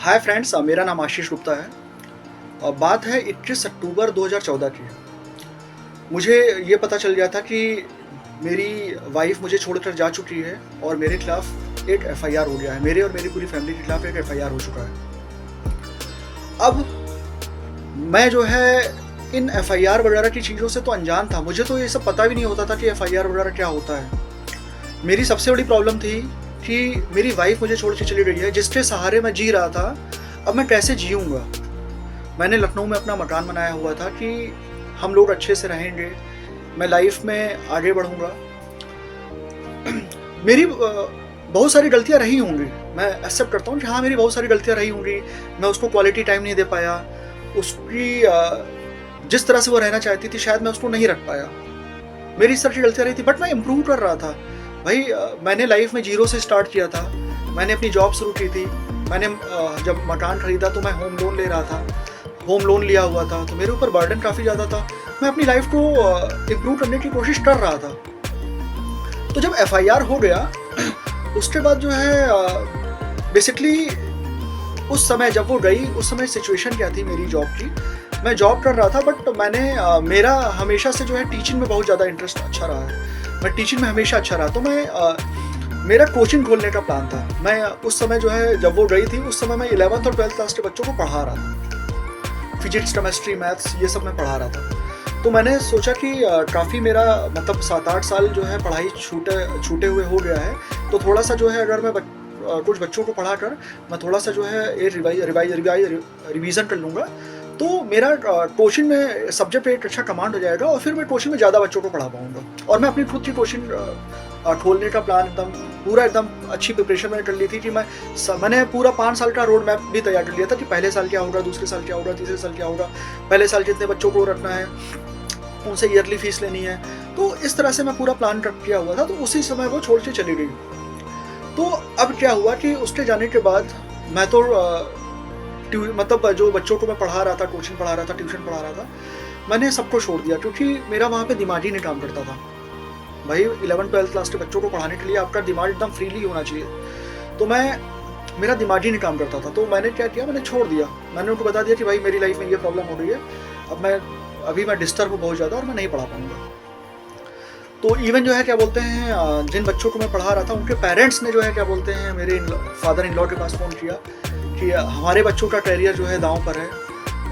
Hi friends, मेरा नाम आशीष गुप्ता है और बात है 21 अक्टूबर 2014 की। मुझे ये पता चल गया था कि मेरी वाइफ मुझे छोड़कर जा चुकी है और मेरे खिलाफ एक एफआईआर हो गया है। मेरे और मेरी पूरी फैमिली के खिलाफ एक एफआईआर हो चुका है। अब मैं जो है इन एफआईआर वगैरह की चीज़ों से तो अनजान था। मुझे तो ये सब पता भी नहीं होता था कि एफआईआर वगैरह क्या होता है। मेरी सबसे बड़ी प्रॉब्लम थी कि मेरी वाइफ मुझे छोड़ के चली गई है, जिसके सहारे मैं जी रहा था। अब मैं कैसे जीऊँगा? मैंने लखनऊ में अपना मकान बनाया हुआ था कि हम लोग अच्छे से रहेंगे, मैं लाइफ में आगे बढ़ूँगा। मेरी बहुत सारी गलतियाँ रही होंगी, मैं एक्सेप्ट करता हूँ कि हाँ, मेरी बहुत सारी गलतियाँ रही होंगी। मैं उसको क्वालिटी टाइम नहीं दे पाया, उसकी जिस तरह से वो रहना चाहती थी शायद मैं उसको नहीं रख पाया। मेरी इस तरह की गलतियाँ रही थी, बट मैं इम्प्रूव कर रहा था। भाई मैंने लाइफ में जीरो से स्टार्ट किया था। मैंने अपनी जॉब शुरू की थी। मैंने जब मकान खरीदा तो मैं होम लोन ले रहा था, होम लोन लिया हुआ था, तो मेरे ऊपर बर्डन काफ़ी ज़्यादा था। मैं अपनी लाइफ को इम्प्रूव करने की कोशिश कर रहा था। तो जब एफआईआर हो गया उसके बाद जो है बेसिकली उस समय जब वो गई, उस समय सिचुएशन क्या थी मेरी जॉब की। मैं जॉब कर रहा था, बट मैंने मेरा हमेशा से जो है टीचिंग में बहुत ज़्यादा इंटरेस्ट अच्छा रहा है। मैं टीचिंग में हमेशा अच्छा रहा, तो मैं मेरा कोचिंग खोलने का प्लान था। मैं उस समय जो है जब वो गई थी उस समय मैं 11th और 12th क्लास के बच्चों को पढ़ा रहा था। फिजिक्स, केमिस्ट्री, मैथ्स ये सब मैं पढ़ा रहा था। तो मैंने सोचा कि काफ़ी मेरा मतलब 7-8 साल जो है पढ़ाई छूटे हुए हो गया है, तो थोड़ा सा जो है अगर मैं कुछ बच्चों को पढ़ा कर मैं थोड़ा सा जो है ये रिवीजन कर लूँगा, तो मेरा कोचिंग में सब्जेक्ट पे एक अच्छा कमांड हो जाएगा और फिर मैं कोचिंग में ज़्यादा बच्चों को पढ़ा पाऊँगा। और मैं अपनी खुद की कोचिंग खोलने का प्लान एकदम अच्छी प्रिपरेशन मैंने कर ली थी कि मैंने पूरा 5 साल का रोड मैप भी तैयार कर लिया था कि पहले साल क्या होगा, दूसरे साल क्या होगा, तीसरे साल क्या होगा, पहले साल जितने बच्चों को रखना है, उनसे ईयरली फीस लेनी है। तो इस तरह से मैं पूरा प्लान किया हुआ था। तो उसी समय वो छोड़ के चली गई। तो अब क्या हुआ कि उसके जाने के बाद मैं तो मतलब जो बच्चों को मैं पढ़ा रहा था, कोचिंग पढ़ा रहा था, ट्यूशन पढ़ा रहा था, मैंने सबको छोड़ दिया क्योंकि मेरा वहाँ पे दिमाग ही नहीं काम करता था। भाई 11th-12th क्लास के बच्चों को पढ़ाने के लिए आपका दिमाग एकदम फ्रीली होना चाहिए। तो मेरा दिमाग ही नहीं काम करता था। तो मैंने क्या किया, मैंने छोड़ दिया। मैंने उनको बता दिया कि भाई मेरी लाइफ में ये प्रॉब्लम हो रही है, अभी मैं डिस्टर्ब हूँ बहुत ज़्यादा और मैं नहीं पढ़ा पाऊँगा। तो इवन जो है क्या बोलते हैं, जिन बच्चों को मैं पढ़ा रहा था उनके पेरेंट्स ने जो है क्या बोलते हैं मेरे फादर इन लॉ के पास फ़ोन किया कि हमारे बच्चों का करियर जो है दांव पर है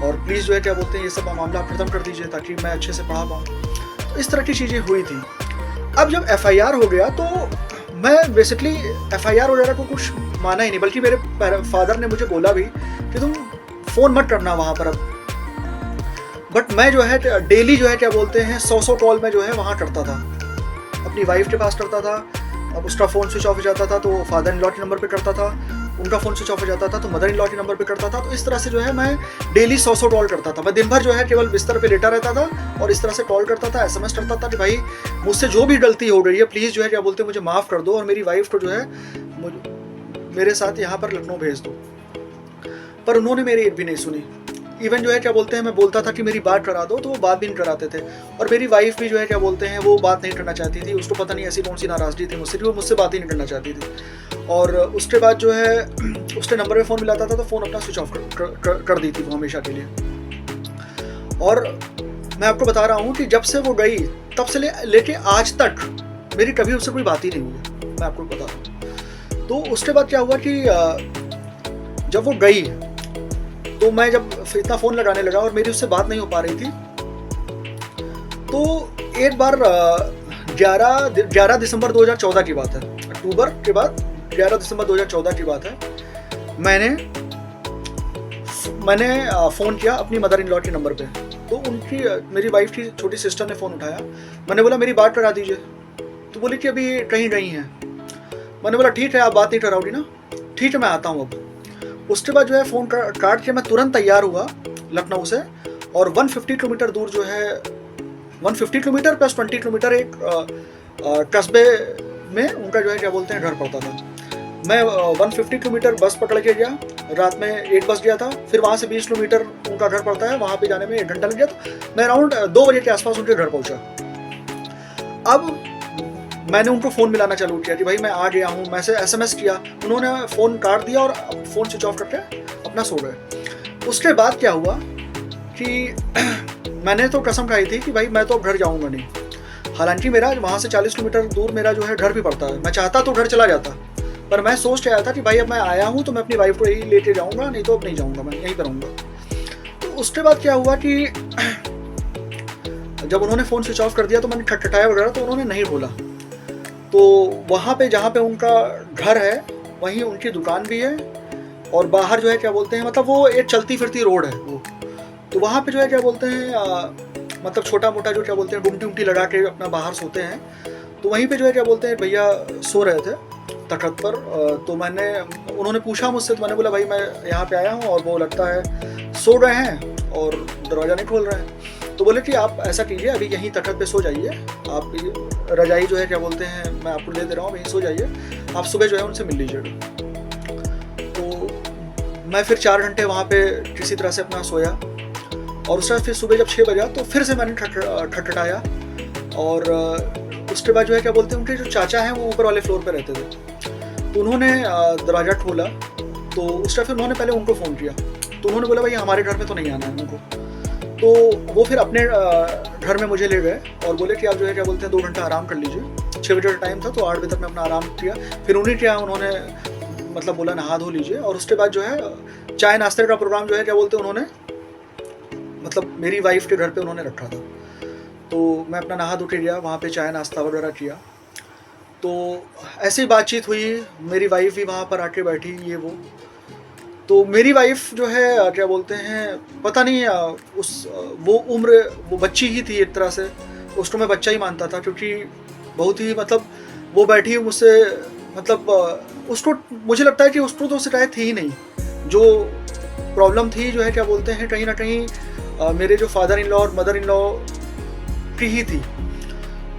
और प्लीज़ जो है क्या बोलते हैं ये सब मामला आप खत्म कर दीजिए ताकि मैं अच्छे से पढ़ा पाऊँ। तो इस तरह की चीज़ें हुई थी। अब जब एफआईआर हो गया तो मैं बेसिकली एफआईआर वगैरह को कुछ माना ही नहीं, बल्कि मेरे फादर ने मुझे बोला भी कि तुम फ़ोन मत करना वहाँ पर अब। बट मैं जो है डेली जो है क्या बोलते हैं 100 कॉल मैं जो है वहाँ करता था, अपनी वाइफ के पास करता था। अब उसका फ़ोन स्विच ऑफ हो जाता था तो फादर इन लॉ के नंबर पे करता था, उनका फ़ोन स्विच ऑफ हो जाता था तो मदर इन लॉ के नंबर पे करता था। तो इस तरह से जो है मैं डेली 100 कॉल करता था। मैं दिन भर जो है केवल बिस्तर पे लेटा रहता था और इस तरह से कॉल करता था, एसएमएस करता था कि भाई मुझसे जो भी गलती हो गई है प्लीज़ जो है क्या बोलते हैं मुझे माफ़ कर दो और मेरी वाइफ को जो है मेरे साथ यहाँ पर लखनऊ भेज दो। पर उन्होंने मेरी एक भी नहीं सुनी। इवन जो है क्या बोलते हैं मैं बोलता था कि मेरी बात करा दो तो वो बात भी नहीं कराते थे। और मेरी वाइफ भी जो है क्या बोलते हैं वो बात नहीं करना चाहती थी। उसको पता नहीं ऐसी कौन सी नाराज़गी थी मुझसे कि वो मुझसे बात ही नहीं करना चाहती थी। और उसके बाद जो है उसके नंबर पे फ़ोन मिलाता था तो फ़ोन अपना स्विच ऑफ कर दी थी वो हमेशा के लिए। और मैं आपको बता रहा हूँ कि जब से वो गई तब से लेके आज तक मेरी कभी उससे कोई बात ही नहीं हुई, मैं आपको बता रहा हूँ। तो उसके बाद क्या हुआ कि जब वो गई तो मैं जब इतना फ़ोन लगाने लगा और मेरी उससे बात नहीं हो पा रही थी, तो एक बार 11 दिसंबर 2014 की बात है, अक्टूबर के बाद 11 दिसंबर 2014 की बात है, मैंने फ़ोन किया अपनी मदर इन लॉ के नंबर पे। तो मेरी वाइफ की छोटी सिस्टर ने फ़ोन उठाया। मैंने बोला मेरी बात करा दीजिए। तो बोली कि अभी कहीं गई हैं। मैंने बोला ठीक है, आप बात नहीं कराओगी ना, ठीक है मैं आता हूँ अब। उसके बाद जो है फ़ोन काट के मैं तुरंत तैयार हुआ लखनऊ से और 150 किलोमीटर दूर जो है 150 किलोमीटर प्लस 20 किलोमीटर एक कस्बे में उनका जो है क्या बोलते हैं घर पड़ता था। मैं 150 किलोमीटर बस पकड़ के गया, रात में 8 बज गया था। फिर वहाँ से 20 किलोमीटर उनका घर पड़ता है, वहाँ पे जाने में 1 घंटा लग गया। तो मैं अराउंड 2 बजे के आसपास उनके घर पहुँचा। अब मैंने उनको फ़ोन मिलाना चालू किया कि भाई मैं आ गया हूँ, मैसेज SMS किया, उन्होंने फ़ोन काट दिया और फ़ोन स्विच ऑफ करके अपना सो गए। उसके बाद क्या हुआ कि मैंने तो कसम खाई थी कि भाई मैं तो अब घर जाऊँगा नहीं। हालांकि मेरा वहाँ से 40 किलोमीटर दूर मेरा जो है घर भी पड़ता है, मैं चाहता तो घर चला जाता, पर मैं सोच के आया था कि भाई अब मैं आया हूँ तो मैं अपनी वाइफ को यही लेके जाऊँगा, नहीं तो अब नहीं जाऊँगा, मैं यहीं पर रहूँगा। तो उसके बाद क्या हुआ कि जब उन्होंने फ़ोन स्विच ऑफ कर दिया तो मैंने खटखटाया वगैरह, तो उन्होंने नहीं बोला। तो वहाँ पे जहाँ पे उनका घर है वहीं उनकी दुकान भी है, और बाहर जो है क्या बोलते हैं, मतलब वो एक चलती फिरती रोड है वो, तो वहाँ पे जो है क्या बोलते हैं मतलब छोटा मोटा जो क्या बोलते हैं गुमटी उमटी लगा के अपना बाहर सोते हैं। तो वहीं पे जो है क्या बोलते हैं भैया सो रहे थे तखत पर। तो उन्होंने पूछा मुझसे, तो मैंने बोला भाई मैं यहाँ पे आया हूँ और वो लगता है सो रहे हैं और दरवाज़ा नहीं खोल रहे हैं। तो बोले कि आप ऐसा कीजिए, अभी यहीं तखत पे सो जाइए, आप रजाई जो है क्या बोलते हैं मैं आपको दे रहा हूँ, वहीं सो जाइए, आप सुबह जो है उनसे मिल लीजिएगा। तो मैं फिर 4 घंटे वहाँ पे किसी तरह से अपना सोया, और उसके बाद फिर सुबह जब 6 बजा तो फिर से मैंने खटखटाया, और उसके बाद जो है क्या बोलते हैं उनके जो चाचा हैं वो ऊपर वाले फ्लोर पे रहते थे, तो उन्होंने दरवाज़ा खोला। तो उस टाइम फिर उन्होंने पहले उनको फ़ोन किया, तो उन्होंने बोला भाई हमारे घर में तो नहीं आना है उनको। तो वो फिर अपने घर में मुझे ले गए और बोले कि आप जो है क्या बोलते हैं 2 घंटा आराम कर लीजिए। 6 बजे का टाइम था, तो 8 बजे तक मैं अपना आराम किया। फिर उन्हीं क्या उन्होंने मतलब बोला नहा धो लीजिए, और उसके बाद जो है चाय नाश्ते का प्रोग्राम जो है क्या बोलते हैं उन्होंने मतलब मेरी वाइफ के घर पे उन्होंने रखा था। तो मैं अपना नहा धो के गया, वहाँ पे चाय नाश्ता वगैरह किया। तो ऐसी बातचीत हुई, मेरी वाइफ भी वहाँ पर आके बैठी, ये वो। तो मेरी वाइफ जो है क्या बोलते हैं पता नहीं वो उम्र वो बच्ची ही थी एक तरह से, उसको मैं बच्चा ही मानता था, क्योंकि बहुत ही मतलब वो बैठी मुझसे मतलब उसको मुझे लगता है कि उसको तो शिकायत थी ही नहीं, जो प्रॉब्लम थी जो है क्या बोलते हैं कहीं ना कहीं मेरे जो फादर इन लॉ और मदर इन लॉ की ही थी।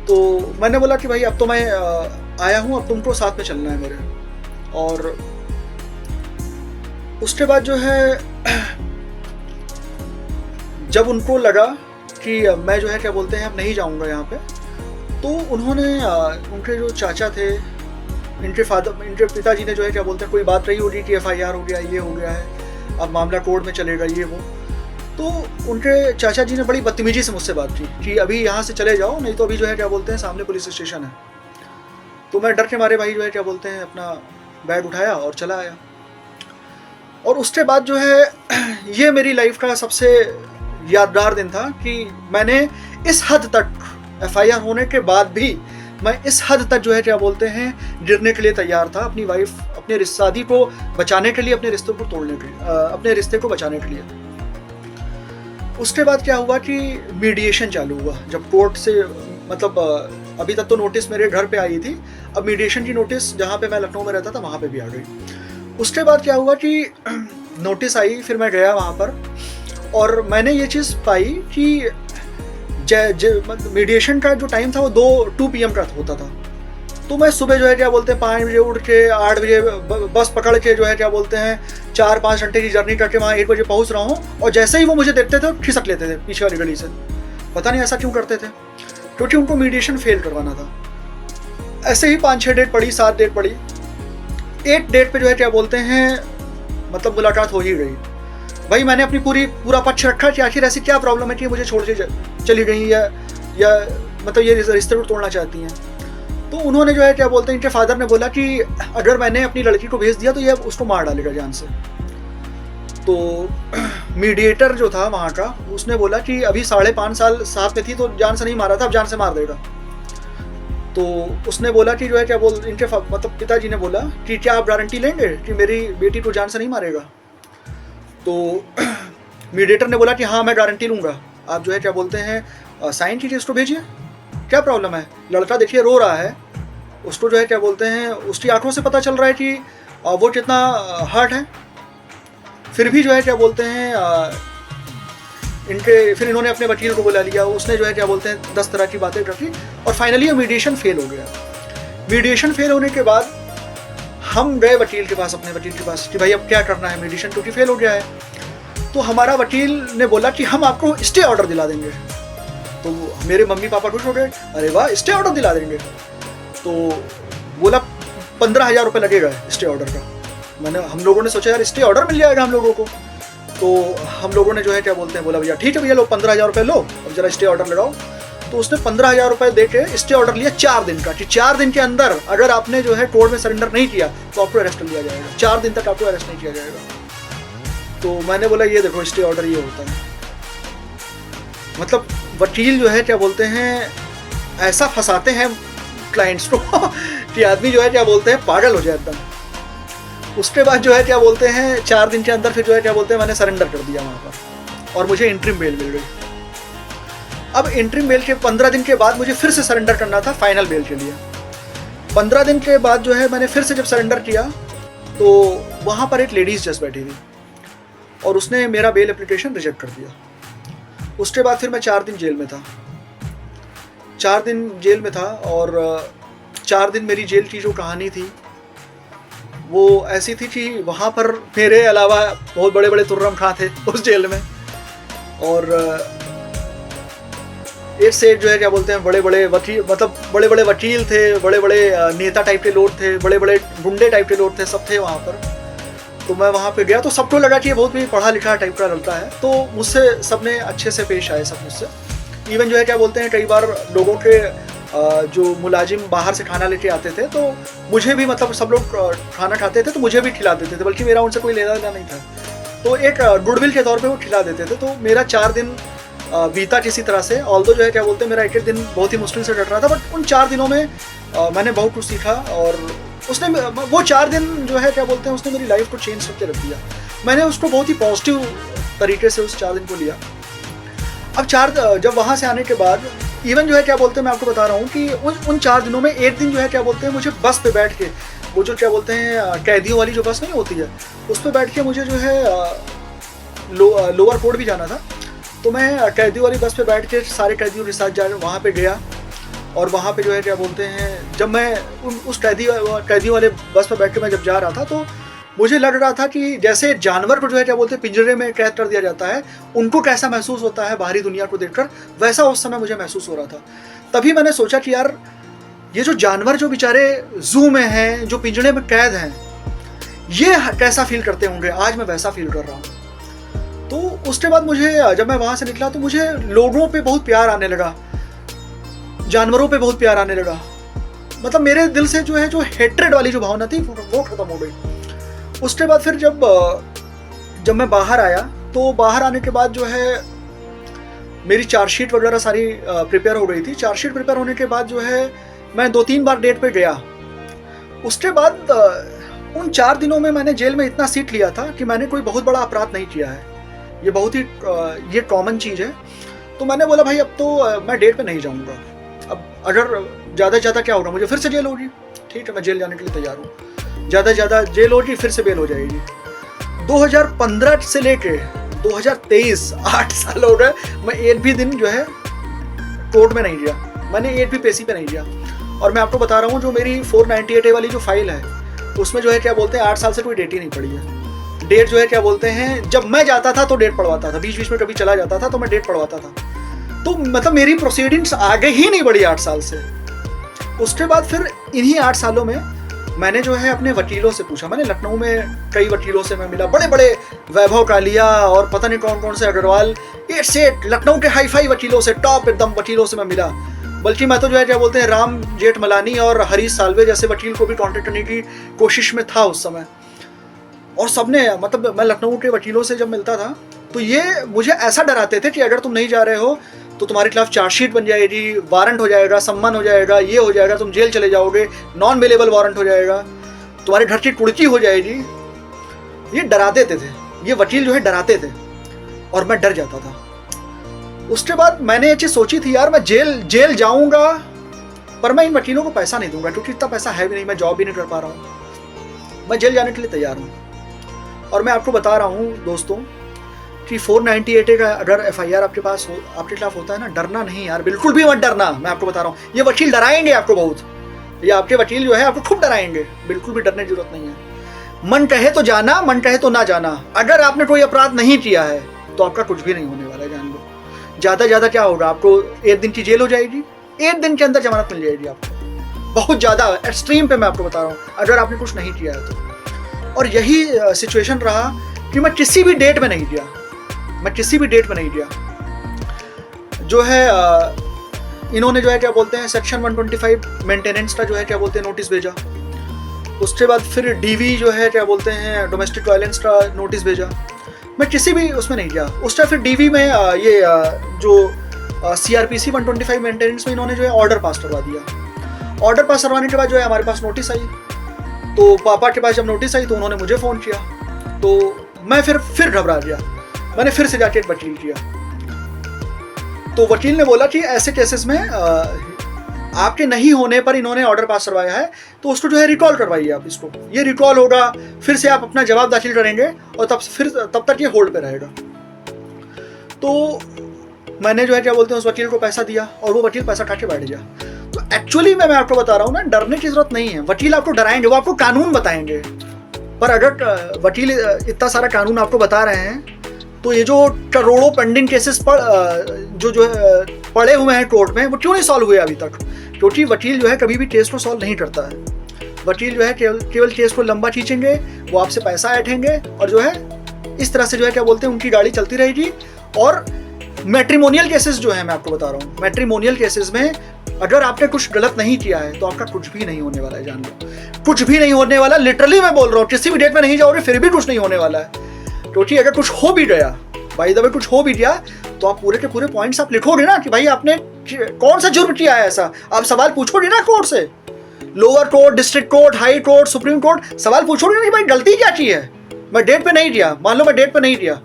तो मैंने बोला कि भाई अब तो मैं आया हूँ, अब तुमको साथ में चलना है मेरे। और उसके बाद जो है जब उनको लगा कि मैं जो है क्या बोलते हैं अब नहीं जाऊँगा यहाँ पे, तो उन्होंने उनके जो चाचा थे, इनके पिताजी ने जो है क्या बोलते हैं कोई बात रही होगी कि FIR हो गया, ये हो गया है, अब मामला कोर्ट में चलेगा, ये वो। तो उनके चाचा जी ने बड़ी बदतमीजी से मुझसे बात की कि अभी यहाँ से चले जाओ, नहीं तो अभी जो है क्या बोलते हैं सामने पुलिस स्टेशन है। तो मैं डर के मारे भाई जो है क्या बोलते हैं अपना बैग उठाया और चला आया। और उसके बाद जो है ये मेरी लाइफ का सबसे यादगार दिन था कि मैंने इस हद तक FIR होने के बाद भी मैं इस हद तक जो है क्या बोलते हैं गिरने के लिए तैयार था, अपनी वाइफ अपने शादी को बचाने के लिए, अपने रिश्ते को तोड़ने के लिए, अपने रिश्ते को बचाने के लिए। उसके बाद क्या हुआ कि मीडिएशन चालू हुआ, जब कोर्ट से मतलब अभी तक तो नोटिस मेरे घर पे आई थी, अब मीडिएशन की नोटिस जहाँ पे मैं लखनऊ में रहता था वहाँ पे भी आ गई। उसके बाद क्या हुआ कि नोटिस आई, फिर मैं गया वहाँ पर और मैंने ये चीज़ पाई कि मीडिएशन का जो टाइम था वो 2 PM का होता था। तो मैं सुबह जो है क्या बोलते हैं 5 बजे उठ के 8 बजे बस पकड़ के जो है क्या बोलते हैं 4-5 घंटे की जर्नी करके वहाँ 1 बजे पहुँच रहा हूँ, और जैसे ही वो मुझे देखते थे खिसक लेते थे पीछे वाली गली से। पता नहीं ऐसा क्यों करते थे, क्योंकि उनको मीडिएशन फेल करवाना था। ऐसे ही 5-6 डेट पड़ी, 7 डेट पड़ी, 8 डेट पे जो है क्या बोलते हैं मतलब मुलाकात हो ही गई। भाई मैंने अपनी पूरा पक्ष रखा कि आखिर ऐसी क्या प्रॉब्लम है कि मुझे छोड़ के चली गई या मतलब ये रिश्ते को तोड़ना चाहती हैं। तो उन्होंने जो है क्या बोलते हैं इनके फादर ने बोला कि अगर मैंने अपनी लड़की को भेज दिया तो ये उसको मार डालेगा जान से। तो मीडिएटर जो था वहाँ का उसने बोला कि अभी 5.5 साल साथ में थी तो जान से नहीं मारा था, अब जान से मार देगा। तो उसने बोला कि जो है क्या इनके मतलब पिताजी ने बोला कि क्या आप गारंटी लेंगे कि मेरी बेटी को जान से नहीं मारेगा। तो मीडिएटर ने बोला कि हाँ मैं गारंटी लूँगा, आप जो है क्या बोलते हैं साइन कीजिए, इसको भेजिए, क्या प्रॉब्लम है। लड़का देखिए रो रहा है, उसको जो है क्या बोलते हैं उसकी आंखों से पता चल रहा है कि वो कितना हर्ट है। फिर भी जो है क्या बोलते हैं फिर इन्होंने अपने वकील को बुला लिया, उसने जो है क्या बोलते हैं 10 तरह की बातें रखी और फाइनली मीडिएशन फेल हो गया। मीडिएशन फेल होने के बाद हम गए वकील के पास, अपने वकील के पास कि भाई अब क्या करना है, मीडिएशन क्योंकि फेल हो गया है। तो हमारा वकील ने बोला कि हम आपको स्टे ऑर्डर दिला देंगे। तो मेरे मम्मी पापा खुश हो गए, अरे वाह स्टे ऑर्डर दिला देंगे। तो बोला 15,000 रुपये लगेगा स्टे ऑर्डर का। हम लोगों ने सोचा यार स्टे ऑर्डर मिल जाएगा हम लोगों को, तो हम लोगों ने जो है क्या बोलते हैं बोला भैया ठीक है भैया लो 15,000 रुपये लो, अब जरा स्टे ऑर्डर लगाओ। तो उसने 15,000 रुपये दे के स्टे ऑर्डर लिया 4 दिन का, कि 4 दिन के अंदर अगर आपने जो है कोर्ट में सरेंडर नहीं किया तो आपको अरेस्ट कर लिया जाएगा, 4 दिन तक आपको अरेस्ट नहीं किया जाएगा। तो मैंने बोला ये देखो स्टे ऑर्डर ये होता है। मतलब वकील जो है क्या बोलते हैं ऐसा फंसाते हैं क्लाइंट्स को कि आदमी जो है क्या बोलते हैं पागल हो जाए एकदम। उसके बाद जो है क्या बोलते हैं 4 दिन के अंदर फिर जो है क्या बोलते हैं मैंने सरेंडर कर दिया वहाँ पर, और मुझे इंटरिम बेल मिल गई। अब इंटरिम बेल के 15 दिन के बाद मुझे फिर से सरेंडर करना था फाइनल बेल के लिए। 15 दिन के बाद जो है मैंने फिर से जब सरेंडर किया तो वहाँ पर एक लेडीज़ जज बैठी थी और उसने मेरा बेल एप्लीकेशन रिजेक्ट कर दिया। उसके बाद फिर मैं 4 दिन जेल में था, 4 दिन जेल में था। और 4 दिन मेरी जेल की जो कहानी थी वो ऐसी थी कि वहाँ पर मेरे अलावा बहुत बड़े बड़े तुर्रम खां थे उस जेल में, और एक से एक जो है क्या बोलते हैं बड़े बड़े वकील, मतलब बड़े बड़े वकील थे, बड़े बड़े नेता टाइप के लोग थे, बड़े बड़े गुंडे टाइप के लोग थे, सब थे वहाँ पर। तो मैं वहाँ पे गया तो सबको लगा कि ये बहुत भी पढ़ा लिखा टाइप का लड़का है, तो मुझसे सबने अच्छे से पेश आए सब मुझसे। इवन जो है क्या बोलते हैं कई बार लोगों के जो मुलाजिम बाहर से खाना लेके आते थे तो मुझे भी, मतलब सब लोग खाना खाते थे तो मुझे भी खिला देते थे, बल्कि मेरा उनसे कोई लेना देना नहीं था, तो एक गुडविल के तौर पे वो खिला देते थे। तो मेरा 4 दिन बीता किसी तरह से, ऑल्दो जो है क्या बोलते हैं मेरा एक दिन बहुत ही मुश्किल से कट रहा था, बट उन 4 दिनों में मैंने बहुत कुछ सीखा। और उसने वो 4 दिन जो है क्या बोलते हैं उसने मेरी लाइफ को चेंज करके रख दिया। मैंने उसको बहुत ही पॉजिटिव तरीके से उस 4 दिन को लिया। अब जब वहाँ से आने के बाद इवन जो है क्या बोलते हैं मैं आपको बता रहा हूँ कि उन 4 दिनों में एक दिन जो है क्या बोलते हैं मुझे बस पे बैठ के, वो जो क्या बोलते हैं कैदियों वाली जो बस नहीं होती है उस पर बैठ के मुझे जो है लोअर कोर्ट भी जाना था। तो मैं कैदियों वाली बस पे बैठ के सारे कैदियों के साथ वहाँ पे गया, और वहाँ पे जो है क्या बोलते हैं जब मैं उस कैदियों वाले बस पे बैठ के मैं जब जा रहा था तो मुझे लग रहा था कि जैसे जानवर को जो है क्या बोलते हैं पिंजरे में कैद कर दिया जाता है, उनको कैसा महसूस होता है बाहरी दुनिया को देखकर, वैसा उस समय मुझे महसूस हो रहा था। तभी मैंने सोचा कि यार ये जो जानवर जो बेचारे जू में हैं, जो पिंजरे में कैद हैं, ये कैसा फील करते होंगे, आज मैं वैसा फील कर रहा हूँ। तो उसके बाद मुझे जब मैं वहाँ से निकला तो मुझे लोगों पे बहुत प्यार आने लगा, जानवरों पे बहुत प्यार आने लगा। मतलब मेरे दिल से जो है जो हेट्रेड वाली जो भावना थी वो खत्म हो गई। उसके बाद फिर जब मैं बाहर आया तो बाहर आने के बाद जो है मेरी चार्जशीट वगैरह सारी प्रिपेयर हो गई थी। चार्जशीट प्रिपेयर होने के बाद जो है मैं 2-3 बार डेट पे गया। उसके बाद उन 4 दिनों में मैंने जेल में इतना सीख लिया था कि मैंने कोई बहुत बड़ा अपराध नहीं किया है, ये बहुत ही ये कॉमन चीज़ है। तो मैंने बोला भाई अब तो मैं डेट पे नहीं जाऊँगा, अब अगर ज़्यादा से ज़्यादा क्या होगा मुझे फिर से जेल होगी, ठीक है मैं जेल जाने के लिए तैयार हूँ। ज़्यादा से ज़्यादा जेल होगी फिर से बेल हो जाएगी। 2015 से लेके 2023 8 साल हो गए, मैं एक भी दिन जो है कोर्ट में नहीं गया, मैंने एक भी पेशी पे नहीं गया। और मैं आपको बता रहा हूँ जो मेरी 498A वाली जो फाइल है उसमें जो है क्या बोलते हैं 8 साल से कोई डेट ही नहीं पड़ी है। डेट जो है क्या बोलते हैं जब मैं जाता था तो डेट पढ़वाता था, बीच बीच में कभी चला जाता था तो मैं डेट पढ़वाता था। तो मतलब मेरी प्रोसीडिंग्स आगे ही नहीं बढ़ी 8 साल से। उसके बाद फिर इन्हीं 8 सालों में मैंने जो है अपने वकीलों से पूछा, मैंने लखनऊ में कई वकीलों से मैं मिला, बड़े बड़े वैभव कालिया और पता नहीं कौन कौन से अग्रवाल, ये सेठ लखनऊ के हाई फाई वकीलों से, टॉप एकदम वकीलों से मैं मिला। बल्कि मैं तो जो है क्या बोलते हैं राम जेठमलानी और हरीश साल्वे जैसे वकील को भी कॉन्टेक्ट करने की कोशिश में था उस समय। और सबने, मतलब मैं लखनऊ के वकीलों से जब मिलता था तो ये मुझे ऐसा डराते थे कि अगर तुम नहीं जा रहे हो तो तुम्हारे खिलाफ चार्जशीट बन जाएगी, वारंट हो जाएगा, सम्मन हो जाएगा, ये हो जाएगा, तुम जेल चले जाओगे, नॉन बेलेबल वारंट हो जाएगा, तुम्हारे घर की कुड़की हो जाएगी। ये डरा देते थे, ये वकील जो है डराते थे और मैं डर जाता था। उसके बाद मैंने ये चीज़ सोची थी यार मैं जेल जाऊंगा पर मैं इन वकीलों को पैसा नहीं दूंगा, क्योंकि इतना पैसा है भी नहीं, मैं जॉब भी नहीं कर पा रहा हूँ, मैं जेल जाने के लिए तैयार हूँ। और मैं आपको बता रहा हूँ दोस्तों कि 498A का अगर FIR आपके पास हो, आपके खिलाफ होता है ना, डरना नहीं यार, बिल्कुल भी मत डरना। मैं आपको बता रहा हूँ ये वकील डराएंगे आपको बहुत, ये आपके वकील जो है आपको खूब डराएंगे, बिल्कुल भी डरने की जरूरत नहीं है। मन कहे तो जाना, मन कहे तो ना जाना। अगर आपने कोई अपराध नहीं किया है तो आपका कुछ भी नहीं होने वाला है, जान लो। ज़्यादा ज़्यादा क्या होगा, आपको 1 दिन की जेल हो जाएगी, 1 दिन के अंदर जमानत मिल जाएगी आपको, बहुत ज़्यादा एक्सट्रीम पे मैं आपको बता रहा हूँ, अगर आपने कुछ नहीं किया है तो। और यही सिचुएशन रहा कि मैं किसी भी डेट में नहीं दिया, मैं किसी भी डेट में नहीं दिया। जो है इन्होंने जो है क्या बोलते हैं सेक्शन 125 मेंटेनेंस का जो है क्या बोलते हैं नोटिस भेजा। उसके बाद फिर डीवी जो है क्या बोलते हैं डोमेस्टिक वायलेंस का नोटिस भेजा। मैं किसी भी उसमें नहीं गया। उस टाइम फिर डीवी में ये जो CRPC 125 मेंटेनेंस में इन्होंने जो है ऑर्डर पास करवा दिया। ऑर्डर पास करवाने के बाद जो है हमारे पास नोटिस आई। तो पापा के पास जब नोटिस आई तो उन्होंने मुझे फ़ोन किया, तो मैं फिर घबरा गया। मैंने फिर से जाके एक वकील किया। तो वकील ने बोला कि ऐसे केसेस में आपके नहीं होने पर इन्होंने ऑर्डर पास करवाया है तो उसको जो है रिकॉल करवाइए आप इसको, ये रिकॉल होगा, फिर से आप अपना जवाब दाखिल करेंगे और तब तक ये होल्ड पे रहेगा। तो मैंने जो है क्या बोलते हैं उस वकील को पैसा दिया और वो वकील पैसा खा के बैठ गया। तो एक्चुअली मैं आपको बता रहा हूँ ना, डरने की जरूरत नहीं है। वकील आपको डराएंगे, वो आपको कानून बताएंगे, पर अगर वकील इतना सारा कानून आपको बता रहे हैं तो ये जो करोड़ों पेंडिंग केसेस जो पड़े हुए हैं कोर्ट में वो क्यों नहीं सॉल्व हुए अभी तक? क्योंकि वकील जो है कभी भी केस को सॉल्व नहीं करता है। वकील जो है केवल केस को लंबा खींचेंगे, वो आपसे पैसा ऐंठेंगे और जो है इस तरह से जो है क्या बोलते हैं उनकी गाड़ी चलती रहेगी। और मैट्रिमोनियल केसेस जो है मैं आपको बता रहा हूँ, मैट्रिमोनियल केसेस में अगर आपने कुछ गलत नहीं किया है तो आपका कुछ भी नहीं होने वाला है, जान लो, कुछ भी नहीं होने वाला। लिटरली मैं बोल रहा हूँ, किसी भी डेट में नहीं जाओगे फिर भी कुछ नहीं होने वाला है। क्योंकि अगर कुछ हो भी गया, बाय द वे कुछ हो भी गया, तो आप पूरे के पूरे पॉइंट्स आप लिखोगे ना कि भाई आपने कौन सा जुर्म किया है ऐसा। आप सवाल पूछोगे ना कोर्ट से, lower court, district court, high court, supreme court, सवाल पूछोगे ना कि भाई गलती क्या की है। मैं डेट पे नहीं दिया, मान लो मैं डेट पे नहीं दिया,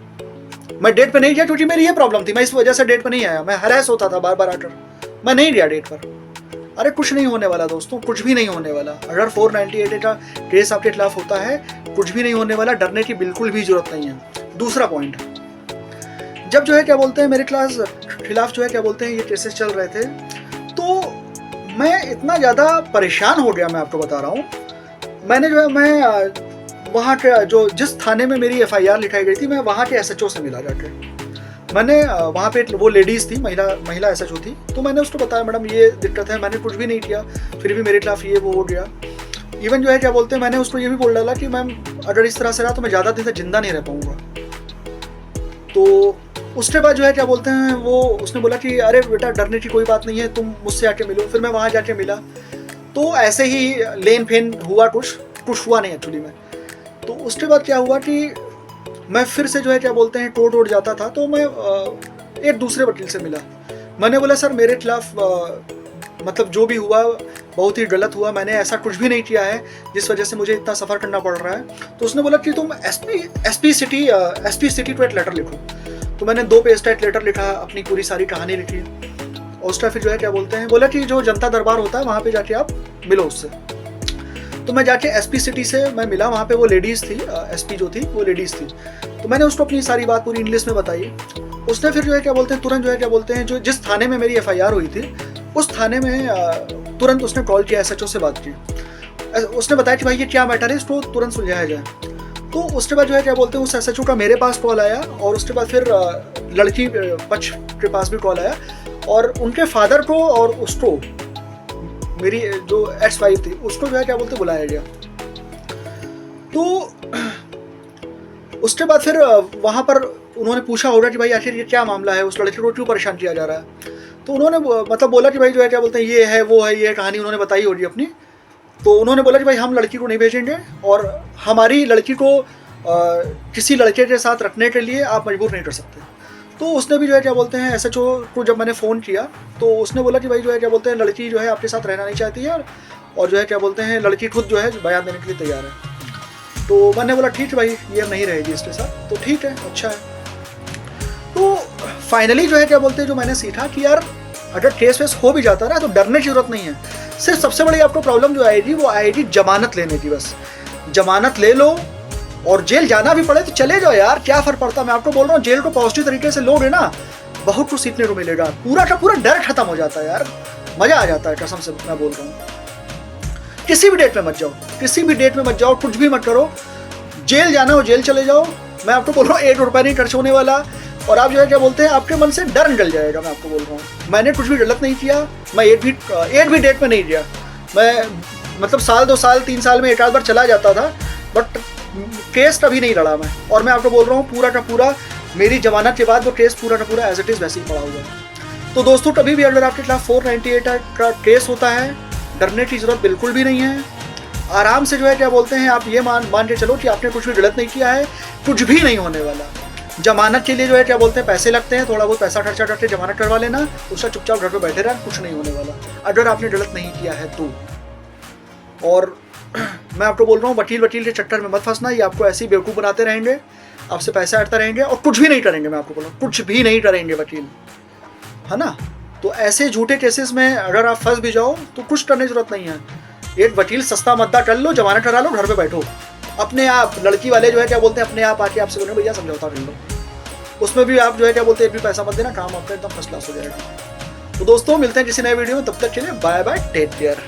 मैं डेट पे नहीं गया क्योंकि मेरी ये प्रॉब्लम थी, मैं इस वजह से डेट पे नहीं आया, मैं हरास होता था बार बार आकर, मैं नहीं गया डेट पर। अरे कुछ नहीं होने वाला दोस्तों, कुछ भी नहीं होने वाला। अगर 498 का केस आपके खिलाफ होता है, कुछ भी नहीं होने वाला, डरने की बिल्कुल भी जरूरत नहीं है। दूसरा पॉइंट, जब जो है क्या बोलते हैं मेरे खिलाफ जो है क्या बोलते हैं ये केसेस चल रहे थे, तो मैं इतना ज़्यादा परेशान हो गया, मैं आपको बता रहा हूँ। मैंने जो है मैं वहाँ के जो जिस थाने में मेरी FIR लिखाई गई थी, मैं वहाँ के SHO से मिला जाके। मैंने वहाँ पे वो लेडीज़ थी, महिला SHO थी, तो मैंने उसको बताया मैडम ये दिक्कत है, मैंने कुछ भी नहीं किया, फिर भी मेरे खिलाफ ये वो हो गया। इवन जो है क्या बोलते हैं मैंने उसको ये भी बोल डाला कि मैम अगर इस तरह से रहा तो मैं ज़्यादा दिन तक जिंदा नहीं रह पाऊँगा। तो उसके बाद जो है क्या बोलते हैं वो उसने बोला कि अरे बेटा डरने की कोई बात नहीं है, तुम मुझसे आके मिलो। फिर मैं वहाँ जाके मिला, तो ऐसे ही लेन फेन हुआ, कुछ हुआ नहीं एक्चुअली में। तो उसके बाद क्या हुआ कि मैं फिर से जो है क्या बोलते हैं कोर्ट जाता था, तो मैं एक दूसरे वकील से मिला। मैंने बोला सर मेरे खिलाफ मतलब जो भी हुआ बहुत ही गलत हुआ, मैंने ऐसा कुछ भी नहीं किया है जिस वजह से मुझे इतना सफ़र करना पड़ रहा है। तो उसने बोला कि तुम एसपी सिटी को एक लेटर लिखो। तो मैंने 2 पेज का एक लेटर लिखा, अपनी पूरी सारी कहानी लिखी, और उसका फिर जो है क्या बोलते हैं बोला कि जो जनता दरबार होता है वहाँ पे जाके आप मिलो उससे। तो मैं जाके SP सिटी से मैं मिला, वहाँ पे वो लेडीज़ थी, SP जो थी वो लेडीज़ थी। तो मैंने उसको अपनी सारी बात पूरी इंग्लिश में बताई। उसने फिर जो है क्या बोलते हैं तुरंत जो है क्या बोलते हैं जो जिस थाने में मेरी FIR हुई थी उस थाने में तुरंत उसने कॉल किया, SHO से बात की। उसने बताया कि भाई ये क्या मैटर है, इसको तुरंत सुलझाया जाए। तो उसके बाद जो है क्या बोलते हैं उस SHO का मेरे पास कॉल आया, और उसके बाद फिर लड़की पक्ष के पास भी कॉल आया, और उनके फादर को और उसको मेरी जो ex-wife थी उसको जो है क्या बोलते बुलाया गया। तो उसके बाद फिर वहाँ पर उन्होंने पूछा होगा कि भाई आखिर ये क्या मामला है, उस लड़की को क्यों परेशान किया जा रहा है। तो उन्होंने मतलब बोला कि भाई जो है क्या बोलते हैं ये है वो है, ये कहानी उन्होंने बताई होगी अपनी। तो उन्होंने बोला कि भाई हम लड़की को नहीं भेजेंगे, और हमारी लड़की को किसी लड़के के साथ रखने के लिए आप मजबूर नहीं कर सकते। तो उसने भी जो है क्या बोलते हैं SHO को जब मैंने फ़ोन किया तो उसने बोला कि भाई जो है क्या बोलते हैं लड़की जो है आपके साथ रहना नहीं चाहती है, और जो है क्या बोलते हैं लड़की खुद जो है बयान देने के लिए तैयार है। तो मैंने बोला ठीक है भाई ये नहीं रहेगी इसके साथ, तो ठीक है, अच्छा है। तो फाइनली जो है क्या बोलते हैं जो मैंने सीखा कि यार अगर केस वेस हो भी जाता है ना तो डरने की जरूरत नहीं है। सिर्फ सबसे बड़ी आपको प्रॉब्लम जो आएगी वो आएगी जमानत लेने की। बस जमानत ले लो, और जेल जाना भी पड़े तो चले जाओ यार, क्या फर्क पड़ता। मैं आपको बोल रहा हूँ जेल को पॉजिटिव तरीके से लोगे ना बहुत कुछ सीखने को मिलेगा, पूरा का पूरा डर खत्म हो जाता है यार, मजा आ जाता है कसम से मैं बोल रहा हूँ। किसी भी डेट में मत जाओ, किसी भी डेट में मत जाओ, कुछ भी मत करो। जेल जाना हो जेल चले जाओ, मैं आपको बोल रहा हूँ 1 रुपया नहीं खर्च होने वाला, और आप जो है क्या बोलते हैं आपके मन से डर निकल जाएगा। मैं आपको बोल रहा हूँ मैंने कुछ भी गलत नहीं किया, मैं एक भी डेट में नहीं गया, मैं मतलब साल 2 साल 3 साल में 1 आध बार चला जाता था, बट केस कभी नहीं लड़ा मैं। और मैं आपको बोल रहा हूँ पूरा का पूरा मेरी जमानत के बाद वो केस पूरा का पूरा एज इट इज़ वैसे ही पड़ा हुआ है। तो दोस्तों कभी भी अगर आपके खिलाफ 498 का केस होता है, डरने की जरूरत बिल्कुल भी नहीं है। आराम से जो है क्या बोलते हैं, आप ये मान के चलो कि आपने कुछ भी गलत नहीं किया है, कुछ भी नहीं होने वाला। जमानत के लिए जो है क्या बोलते हैं पैसे लगते हैं, थोड़ा बहुत पैसा खर्चा करके जमानत करवा लेना, उसका चुपचाप घर पे बैठे रहना, कुछ नहीं होने वाला अगर आपने गलत नहीं किया है तो। और मैं आपको बोल रहा हूँ वकील के चक्कर में मत फंसना, ये आपको ऐसे ही बेवकूफ़ बनाते रहेंगे, आपसे पैसे हटते रहेंगे और कुछ भी नहीं करेंगे। मैं आपको बोल रहा हूँ कुछ भी नहीं करेंगे वकील, है ना। तो ऐसे झूठे केसेस में अगर आप फंस भी जाओ तो कुछ करने की जरूरत नहीं है। एक वकील सस्ता मद्दा कर लो, जमानत करा लो, घर पे बैठो अपने आप। लड़की वाले जो है क्या बोलते हैं अपने आप आके आपसे बोले भैया समझौता कर लो, उसमें भी आप जो है क्या बोलते हैं एक भी पैसा मत देना, काम आपका एकदम फर्स्ट क्लास हो जाएगा। तो दोस्तों मिलते हैं किसी नए वीडियो में, तब तक के लिए बाय बाय, टेक केयर।